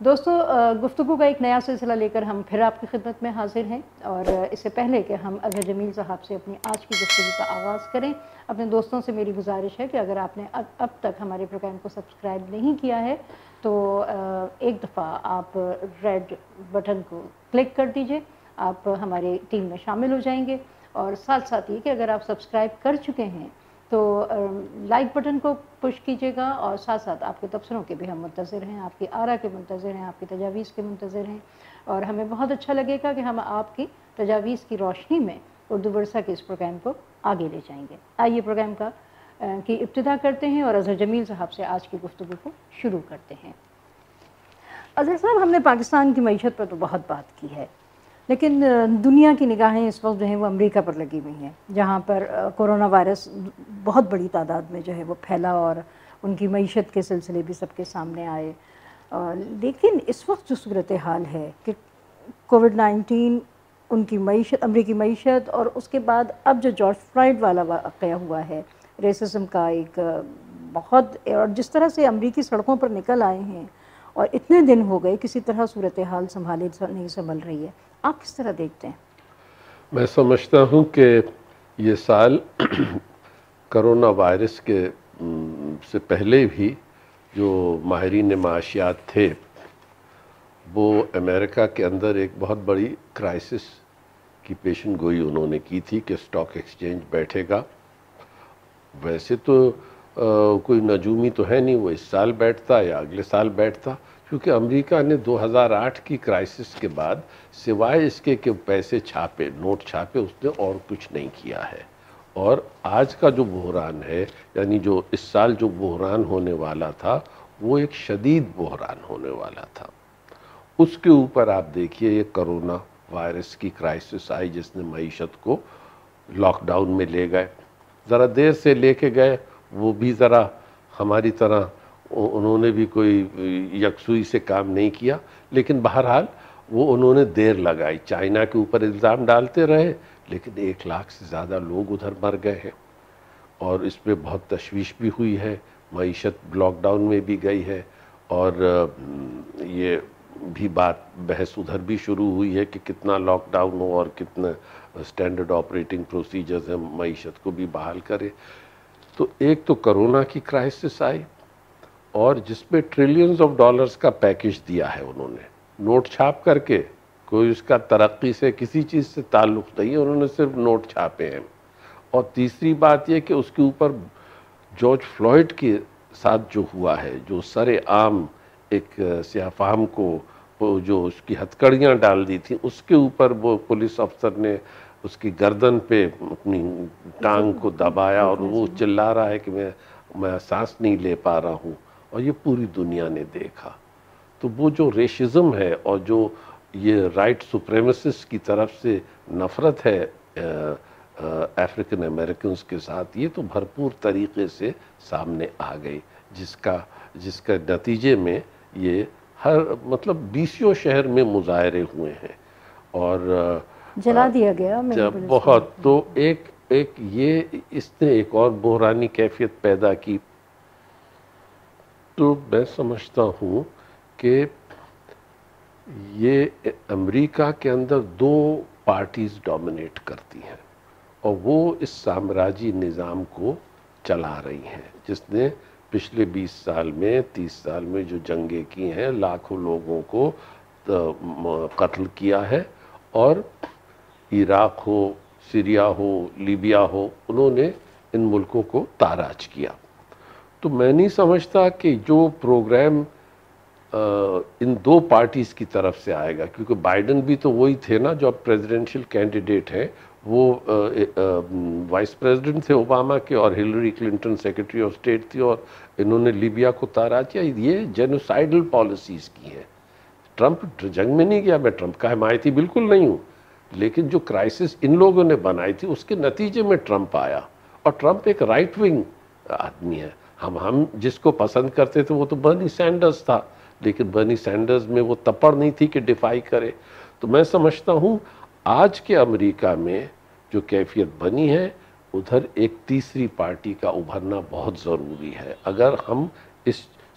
دوستو گفتگو کا ایک نیا سلسلہ لے کر ہم پھر آپ کی خدمت میں حاضر ہیں، اور اس سے پہلے کہ ہم اظہر جمیل صاحب سے اپنی آج کی گفتگو کا آغاز کریں، اپنے دوستوں سے میری گزارش ہے کہ اگر آپ نے اب تک ہمارے پروگرام کو سبسکرائب نہیں کیا ہے تو ایک دفعہ آپ ریڈ بٹن کو کلک کر دیجئے، آپ ہماری ٹیم میں شامل ہو جائیں گے۔ اور ساتھ ساتھ یہ کہ اگر آپ سبسکرائب کر چکے ہیں تو لائک بٹن کو پش کیجیے گا، اور ساتھ ساتھ آپ کے تبصروں کے بھی ہم منتظر ہیں، آپ کی آراء کے منتظر ہیں، آپ کی تجاویز کے منتظر ہیں، اور ہمیں بہت اچھا لگے گا کہ ہم آپ کی تجاویز کی روشنی میں اردو ورثہ کے اس پروگرام کو آگے لے جائیں گے۔ آئیے پروگرام کی ابتدا کرتے ہیں اور اظہر جمیل صاحب سے آج کی گفتگو کو شروع کرتے ہیں۔ اظہر صاحب، ہم نے پاکستان کی معیشت پر تو بہت بات کی ہے، لیکن دنیا کی نگاہیں اس وقت جو ہیں وہ امریکہ پر لگی ہوئی ہیں، جہاں پر کورونا وائرس بہت بڑی تعداد میں جو ہے وہ پھیلا اور ان کی معیشت کے سلسلے بھی سب کے سامنے آئے۔ لیکن اس وقت جو صورتحال ہے کہ کووڈ-19 ان کی معیشت، امریکی معیشت، اور اس کے بعد اب جو جارج فلائیڈ والا واقعہ ہوا ہے، ریسزم کا ایک بہت، اور جس طرح سے امریکی سڑکوں پر نکل آئے ہیں اور اتنے دن ہو گئے کسی طرح صورتحال نہیں سنبھل رہی ہے، آپ کس طرح دیکھتے ہیں؟ میں سمجھتا ہوں کہ یہ سال کرونا وائرس کے سے پہلے بھی جو ماہرین معاشیات تھے وہ امریکہ کے اندر ایک بہت بڑی کرائسس کی پیشن گوئی انہوں نے کی تھی کہ سٹاک ایکسچینج بیٹھے گا۔ ویسے تو کوئی نجومی تو ہے نہیں وہ اس سال بیٹھتا یا اگلے سال بیٹھتا، کیونکہ امریکہ نے 2008 کی کرائسس کے بعد سوائے اس کے کہ پیسے چھاپے، نوٹ چھاپے، اس نے اور کچھ نہیں کیا ہے۔ اور آج کا جو بحران ہے، یعنی جو اس سال جو بحران ہونے والا تھا وہ ایک شدید بحران ہونے والا تھا، اس کے اوپر آپ دیکھیے یہ کرونا وائرس کی کرائسس آئی جس نے معیشت کو لاک ڈاؤن میں لے گئے۔ ذرا دیر سے لے کے گئے، وہ بھی ذرا ہماری طرح انہوں نے بھی کوئی یکسوئی سے کام نہیں کیا، لیکن بہرحال وہ انہوں نے دیر لگائی۔ چائنا کے اوپر الزام ڈالتے رہے، لیکن 1 لاکھ سے زیادہ لوگ ادھر مر گئے ہیں، اور اس پہ بہت تشویش بھی ہوئی ہے، معیشت لاک ڈاؤن میں بھی گئی ہے، اور یہ بھی بحث ادھر بھی شروع ہوئی ہے کہ کتنا لاک ڈاؤن ہو اور کتنا اسٹینڈرڈ آپریٹنگ پروسیجرز ہیں معیشت کو بھی بحال کرے۔ تو ایک تو کرونا کی کرائسس آئی، اور جس پہ ٹریلینز آف ڈالرز کا پیکج دیا ہے انہوں نے، نوٹ چھاپ کر کے، کوئی اس کا ترقی سے کسی چیز سے تعلق نہیں ہے، انہوں نے صرف نوٹ چھاپے ہیں۔ اور تیسری بات یہ کہ اس کے اوپر جارج فلائیڈ کے ساتھ جو ہوا ہے، جو سر عام ایک سیاہ فام کو جو اس کی ہتھکڑیاں ڈال دی تھی، اس کے اوپر وہ پولیس افسر نے اس کی گردن پہ اپنی ٹانگ کو دبایا، اور وہ چلا رہا ہے کہ میں سانس نہیں لے پا رہا ہوں، اور یہ پوری دنیا نے دیکھا۔ تو وہ جو ریشزم ہے اور جو یہ رائٹ سپریمسس کی طرف سے نفرت ہے افریقن امریکنز کے ساتھ، یہ تو بھرپور طریقے سے سامنے آ گئی، جس کا نتیجے میں یہ مطلب 20 شہر میں مظاہرے ہوئے ہیں، اور جلا دیا گیا جب بہت، تو ایک یہ اس نے ایک اور بحرانی کیفیت پیدا کی۔ تو میں سمجھتا ہوں کہ یہ امریکہ کے اندر 2 پارٹیز ڈومینیٹ کرتی ہیں، اور وہ اس سامراجی نظام کو چلا رہی ہیں، جس نے پچھلے 20 سال میں 30 سال میں جو جنگیں کی ہیں، لاکھوں لوگوں کو قتل کیا ہے، اور عراق ہو، سیریا ہو، لیبیا ہو، انہوں نے ان ملکوں کو تاراج کیا۔ تو میں نہیں سمجھتا کہ جو پروگرام ان 2 پارٹیز کی طرف سے آئے گا، کیونکہ بائیڈن بھی تو وہی تھے نا جو اب پریزیڈنشل کینڈیڈیٹ ہیں، وہ وائس پریزیڈنٹ تھے اوباما کے، اور Hillary Clinton secretary of state تھی، اور انہوں نے لیبیا کو تاراج کیا۔ یہ جینوسائیڈل پالیسیز کی ہیں۔ ٹرمپ جنگ میں نہیں گیا، میں ٹرمپ کا حمایتی بالکل نہیں ہوں، لیکن جو کرائسس ان لوگوں نے بنائی تھی اس کے نتیجے میں ٹرمپ آیا، اور ٹرمپ ایک رائٹ ونگ آدمی ہے۔ ہم جس کو پسند کرتے تھے وہ تو برنی سینڈرز تھا، لیکن برنی سینڈرز میں وہ تپڑ نہیں تھی کہ ڈیفائی کرے۔ تو میں سمجھتا ہوں آج کے امریکہ میں جو کیفیت بنی ہے، ادھر ایک تیسری پارٹی کا ابھرنا بہت ضروری ہے۔ اگر ہم اس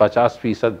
50%